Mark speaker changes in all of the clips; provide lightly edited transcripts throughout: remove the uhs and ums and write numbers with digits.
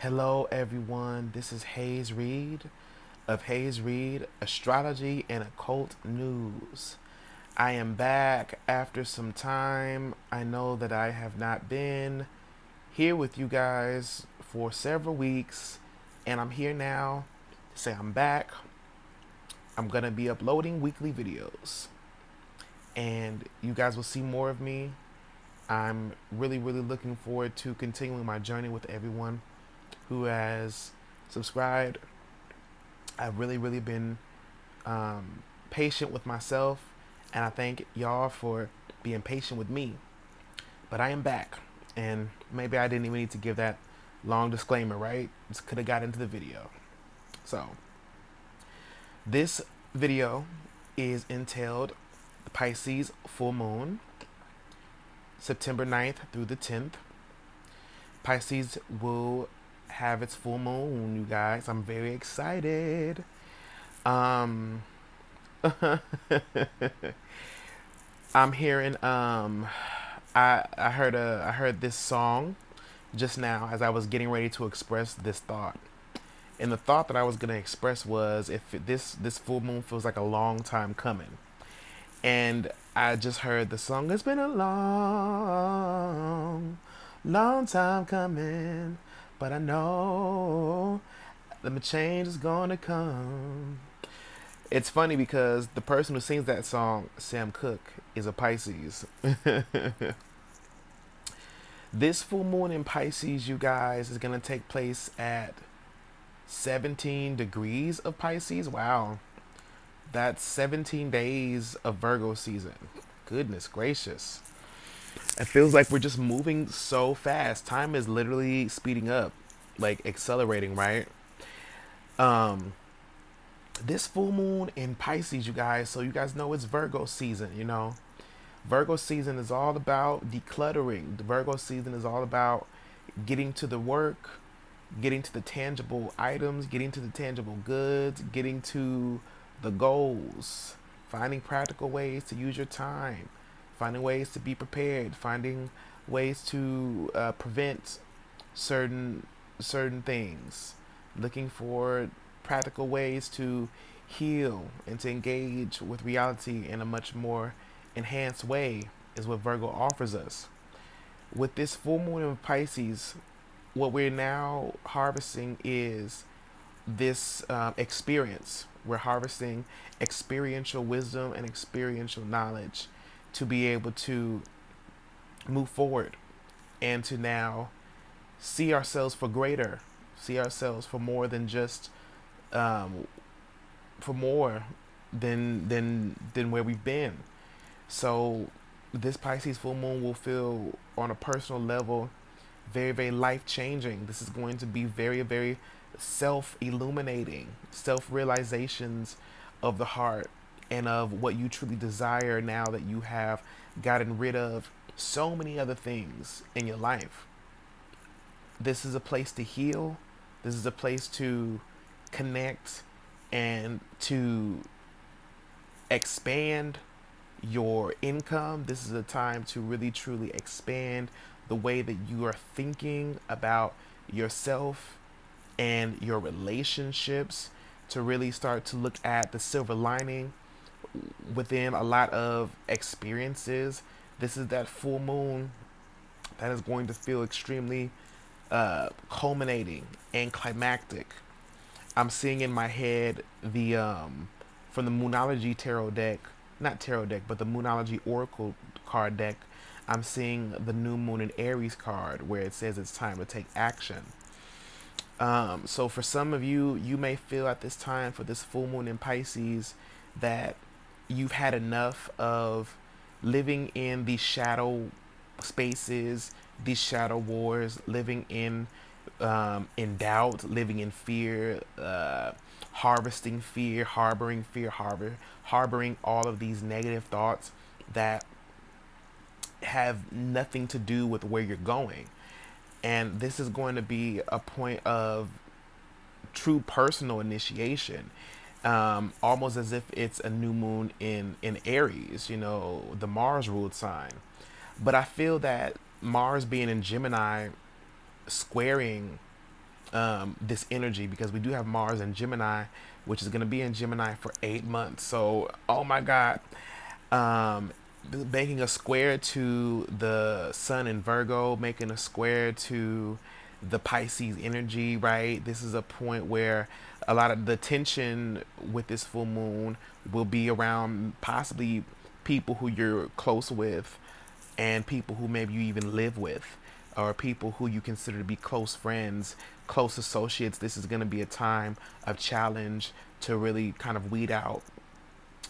Speaker 1: Hello, everyone. This is Hayes Reed of Hayes Reed Astrology and Occult News. I am back after some time. I know that I have not been here with you guys for several weeks, and I'm here now to say I'm back. I'm going to be uploading weekly videos, and you guys will see more of me. I'm really looking forward to continuing my journey with everyone who has subscribed. I've really been patient with myself, and I thank y'all for being patient with me. But I am back, and maybe I didn't even need to give that long disclaimer, right? Just could have got into the video. So, this video is entailed the Pisces full moon, September 9th through the 10th. Pisces will have its full moon, you guys. I'm very excited. Um, I'm hearing I heard this song just now as I was getting ready to express this thought. And the thought that I was going to express was this full moon feels like a long time coming. And I just heard the song, it's been a long time coming, but I know that the change is going to come. It's funny because the person who sings that song, Sam Cooke, is a Pisces. This full moon in Pisces, you guys, is going to take place at 17 degrees of Pisces. Wow. That's 17 days of Virgo season. Goodness gracious. It feels like we're just moving so fast. Time is literally speeding up, like accelerating, right? Um, this full moon in Pisces, you guys, so you guys know it's Virgo season. Virgo season is all about decluttering. The Virgo season is all about getting to the work, getting to the tangible items, getting to the tangible goods, getting to the goals, finding practical ways to use your time, finding ways to be prepared, finding ways to prevent certain certain things, looking for practical ways to heal and to engage with reality in a much more enhanced way is what Virgo offers us. With this full moon in Pisces, what we're now harvesting is this experience. We're harvesting experiential wisdom and experiential knowledge to be able to move forward and to now see ourselves for greater, see ourselves for more than just um, for more than where we've been. So this Pisces full moon will feel on a personal level very life changing. This is going to be very self illuminating, self realizations of the heart and of what you truly desire now that you have gotten rid of so many other things in your life. This is a place to heal. This is a place to connect and to expand your income. This is a time to really truly expand the way that you are thinking about yourself and your relationships, to really start to look at the silver lining within a lot of experiences. This is that full moon that is going to feel extremely culminating and climactic. I'm seeing in my head the from the Moonology tarot deck, not tarot deck, but the Moonology Oracle card deck. I'm seeing the New Moon in Aries card where it says it's time to take action. So for some of you, you may feel at this time for this full moon in Pisces that you've had enough of living in these shadow spaces, these shadow wars, living in doubt, living in fear, harvesting fear, harboring all of these negative thoughts that have nothing to do with where you're going. And this is going to be a point of true personal initiation, almost as if it's a new moon in Aries, the Mars ruled sign. But I feel that Mars being in Gemini, squaring this energy, because we do have Mars in Gemini, which is going to be in Gemini for 8 months. So, oh my God, um, making a square to the Sun in Virgo, making a square to the Pisces energy, right? This is a point where a lot of the tension with this full moon will be around possibly people who you're close with and people who maybe you even live with, or people who you consider to be close friends, close associates. This is going to be a time of challenge to really kind of weed out,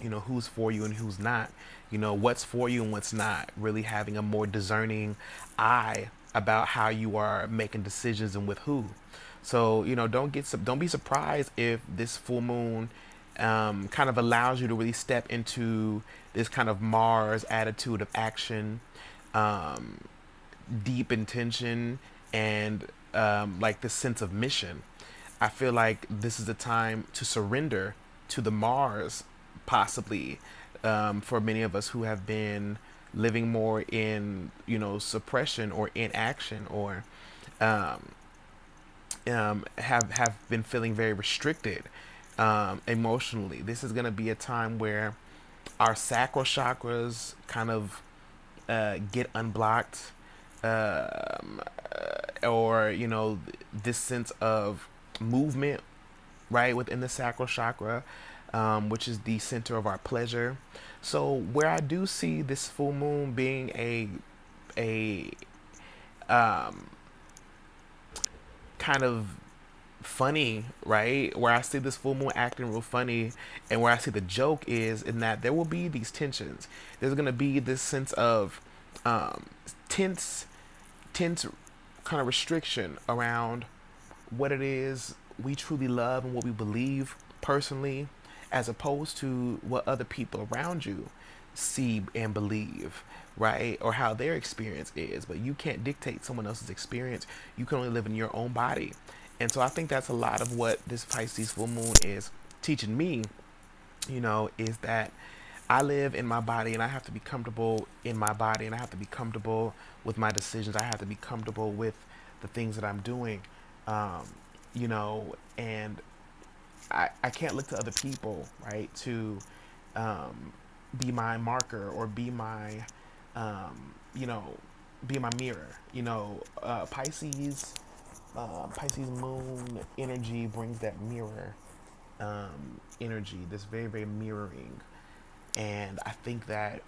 Speaker 1: who's for you and who's not, what's for you and what's not, really having a more discerning eye about how you are making decisions and with who. So, don't be surprised if this full moon kind of allows you to really step into this kind of Mars attitude of action, um, deep intention, and like this sense of mission. I feel like this is the time to surrender to the Mars, possibly, for many of us who have been living more in, suppression or inaction, or um, have been feeling very restricted emotionally. This is going to be a time where our sacral chakras kind of get unblocked, or this sense of movement right within the sacral chakra, which is the center of our pleasure. So where I do see this full moon being a um, kind of funny, right? Where I see this full moon acting real funny, and where I see the joke is in that there will be these tensions. There's gonna be this sense of um, tense, tense kind of restriction around what it is we truly love and what we believe personally, as opposed to what other people around you see and believe, right? Or how their experience is. But you can't dictate someone else's experience. You can only live in your own body. And so I think that's a lot of what this Pisces full moon is teaching me, is that I live in my body and I have to be comfortable in my body, and I have to be comfortable with my decisions. I have to be comfortable with the things that I'm doing, um, and I can't look to other people, right, to be my marker or um, you know, be my mirror. Pisces moon energy brings that mirror energy, this very, very mirroring. And I think that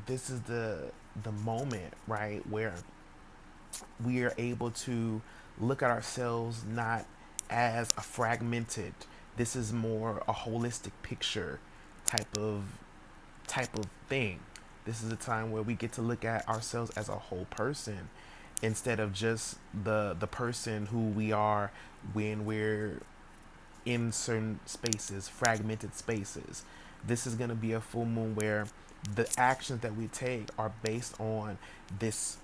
Speaker 1: this is the moment, right, where we are able to look at ourselves not as a fragmented, this is more a holistic picture type of thing. This is a time where we get to look at ourselves as a whole person, instead of just the person who we are when we're in certain spaces, fragmented spaces. This is going to be a full moon where the actions that we take are based on this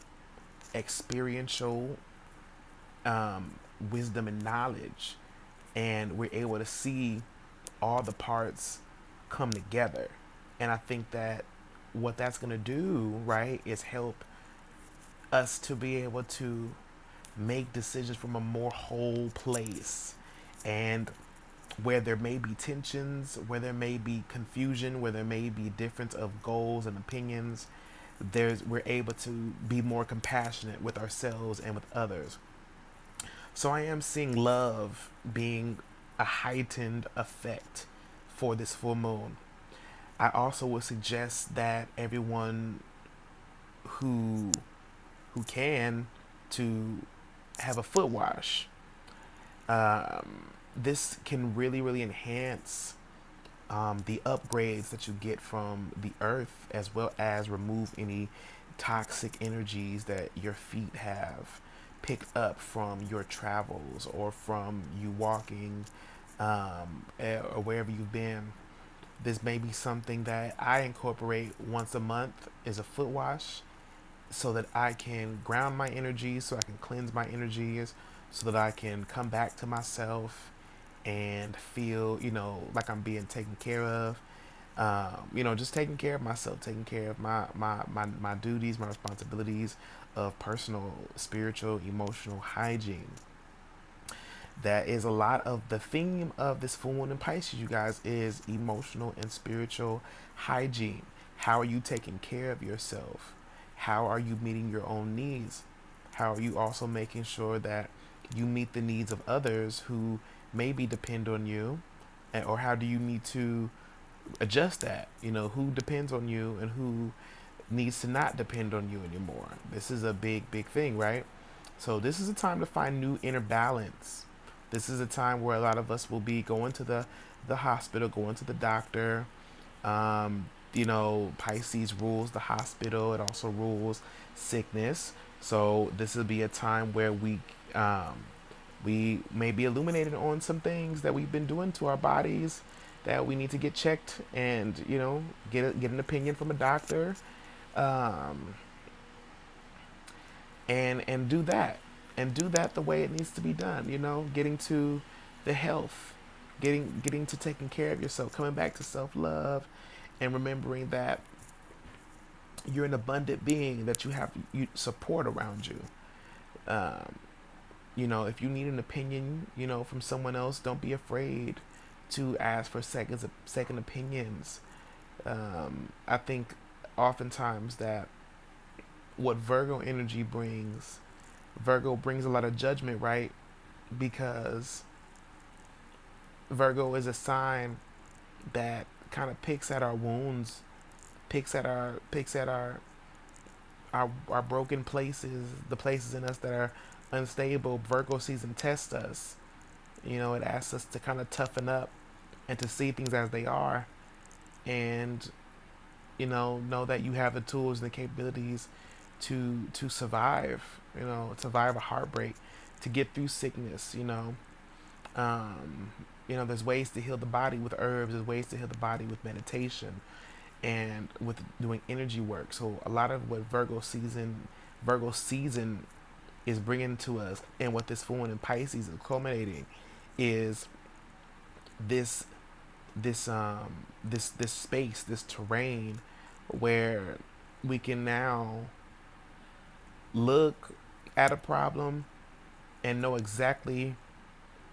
Speaker 1: experiential wisdom and knowledge, and we're able to see all the parts come together. And I think that what that's going to do, right, is help us to be able to make decisions from a more whole place. And where there may be tensions, where there may be confusion, where there may be difference of goals and opinions, we're able to be more compassionate with ourselves and with others. So I am seeing love being a heightened effect for this full moon. I also would suggest that everyone who can, to have a foot wash. This can really, really enhance the upgrades that you get from the earth, as well as remove any toxic energies that your feet have picked up from your travels or from you walking, or wherever you've been. This may be something that I incorporate once a month, is a foot wash, so that I can ground my energies, so I can cleanse my energies, so that I can come back to myself and feel, like I'm being taken care of. Just taking care of myself, taking care of my duties, my responsibilities of personal, spiritual, emotional hygiene. that is a lot of the theme of this full moon in Pisces, you guys, is emotional and spiritual hygiene. How are you taking care of yourself? How are you meeting your own needs? How are you also making sure that you meet the needs of others who maybe depend on you? Or how do you need to adjust that? You know, who depends on you and who needs to not depend on you anymore? This is a big, big thing, right? So this is a time to find new inner balance. This is a time where a lot of us will be going to the hospital, going to the doctor. You know, Pisces rules the hospital. It also rules sickness. So this will be a time where we may be illuminated on some things that we've been doing to our bodies that we need to get checked and, you know, get an opinion from a doctor, um, and do that, and do that the way it needs to be done. You know, getting to the health, getting to taking care of yourself, coming back to self love, and remembering that you're an abundant being, that you have support around you. Um, you know, if you need an opinion, you know, from someone else, don't be afraid to ask for second opinions. I think oftentimes that what Virgo brings a lot of judgment, right? Because Virgo is a sign that kind of picks at our wounds, picks at our broken places, the places in us that are unstable. Virgo season tests us. You know, it asks us to kind of toughen up and to see things as they are, and know that you have the tools and the capabilities to survive. You know, survive a heartbreak, to get through sickness. Um, there's ways to heal the body with herbs. There's ways to heal the body with meditation and with doing energy work. So a lot of what Virgo season is bringing to us, and what this full moon in Pisces is culminating, is this this space, this terrain, where we can now look at a problem and know exactly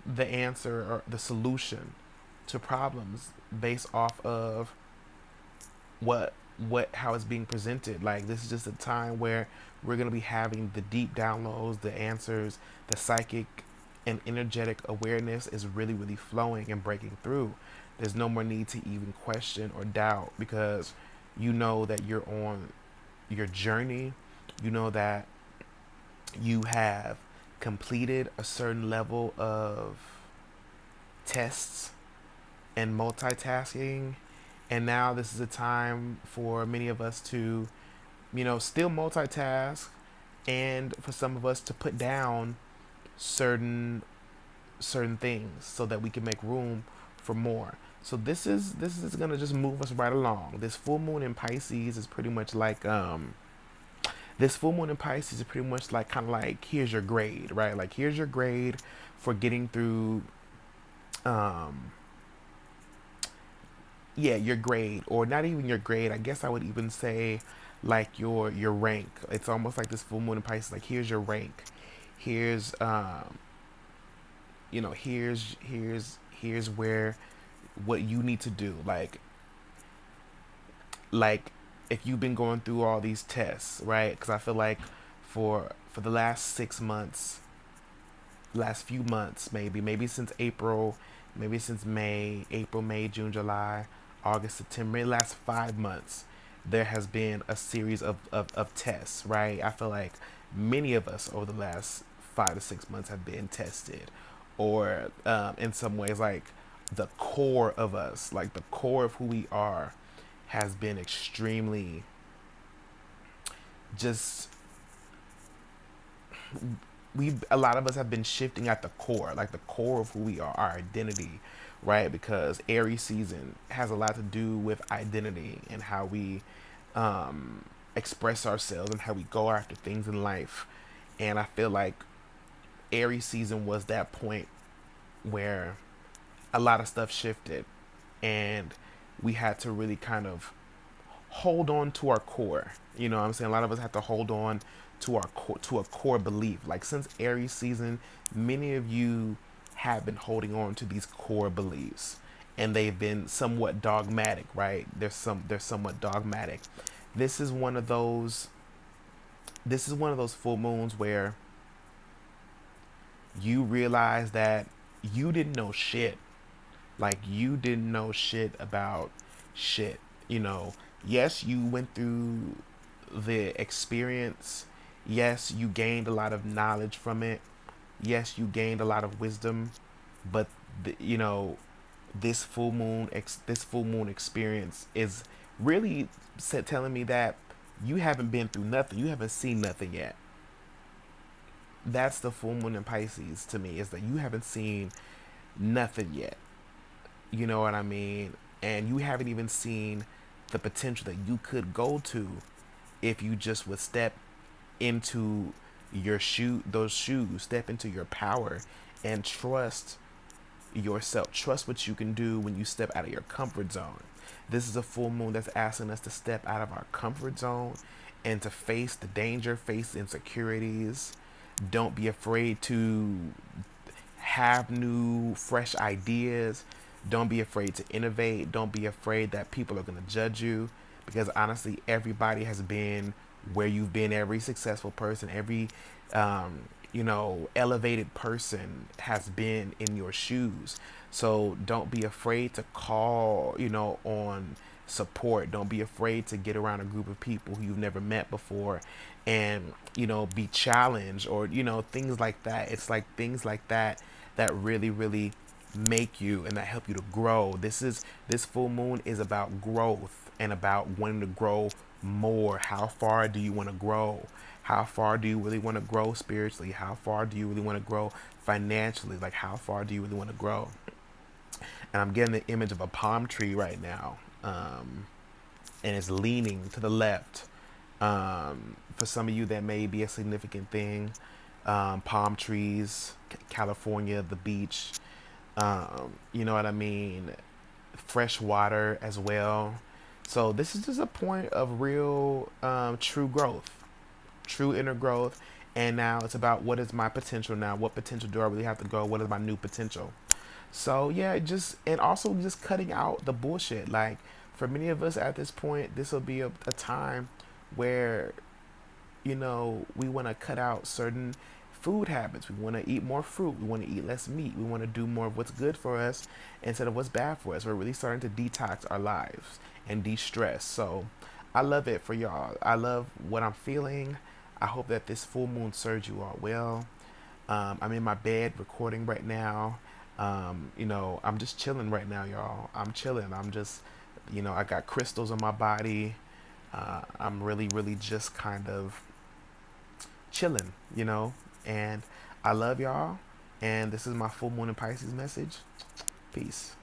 Speaker 1: the answer or the solution to problems based off of what how it's being presented. Like, this is just a time where we're going to be having the deep downloads, the answers, the psychic and energetic awareness is really, really flowing and breaking through. There's no more need to even question or doubt, because you know that you're on your journey. You know that you have completed a certain level of tests and multitasking, and now this is a time for many of us to, still multitask, and for some of us to put down certain things so that we can make room for more. So this is gonna just move us right along. This full moon in Pisces is pretty much like this full moon in Pisces is pretty much like, kind of like, here's your grade, right? Like, here's your grade for getting through, um, yeah, your grade, or not even your grade. I guess I would even say like your rank. It's almost like this full moon in Pisces. Like, here's your rank. Here's here's where what you need to do. Like if you've been going through all these tests, right? Because I feel like for the last 6 months, last few months, maybe since April, maybe since April, May, June, July, August, September, maybe last 5 months, there has been a series of tests, right? I feel like many of us over the last 5 to 6 months have been tested, or in some ways, like, the core of us, like the core of who we are, has been extremely, just, we a lot of us have been shifting at the core, like the core of who we are, our identity, right? Because Aries season has a lot to do with identity and how we express ourselves and how we go after things in life. And I feel like Aries season was that point where a lot of stuff shifted, and we had to really kind of hold on to our core. You know what I'm saying? A lot of us have to hold on to our core, to a core belief. Like, since Aries season, many of you have been holding on to these core beliefs, and they've been somewhat dogmatic, right? They're somewhat dogmatic. This is one of those this is one of those full moons where you realize that you didn't know shit. Like, you didn't know shit about shit. You know, yes, you went through the experience. Yes, you gained a lot of knowledge from it. Yes, you gained a lot of wisdom, but you know, this full moon experience is really telling me that you haven't been through nothing. You haven't seen nothing yet. That's the full moon in Pisces to me, is that you haven't seen nothing yet. You know what I mean? And you haven't even seen the potential that you could go to if you just would step into those shoes, step into your power, and trust yourself. Trust what you can do when you step out of your comfort zone. This is a full moon that's asking us to step out of our comfort zone and to face the danger, face the insecurities. Don't be afraid to have new, fresh ideas. Don't be afraid to innovate. Don't be afraid that people are going to judge you, because honestly, everybody has been where you've been. Every successful person, every elevated person has been in your shoes. So don't be afraid to call, on support. Don't be afraid to get around a group of people who you've never met before and, be challenged, or, things like that. It's like things like that that really, really make you and that help you to grow. This full moon is about growth and about wanting to grow more. How far do you want to grow? How far do you really want to grow spiritually? How far do you really want to grow financially? Like, how far do you really want to grow? And I'm getting the image of a palm tree right now, and it's leaning to the left. For some of you, that may be a significant thing. Palm trees, California, the beach. You know what I mean? Fresh water as well. So this is just a point of real, true growth, true inner growth. And now it's about, what is my potential now? What potential do I really have to go? What is my new potential? So yeah, and also just cutting out the bullshit. Like, for many of us at this point, this will be a time where, we want to cut out certain food habits. We want to eat more fruit. We want to eat less meat. We want to do more of what's good for us instead of what's bad for us. We're really starting to detox our lives and de-stress. So I love it for y'all. I love what I'm feeling. I hope that this full moon serves you all well. I'm in my bed recording right now. I'm just chilling right now, y'all. I'm chilling. I'm just, I got crystals on my body. I'm really, really just kind of chilling, and I love y'all. And this is my full moon in Pisces message. Peace.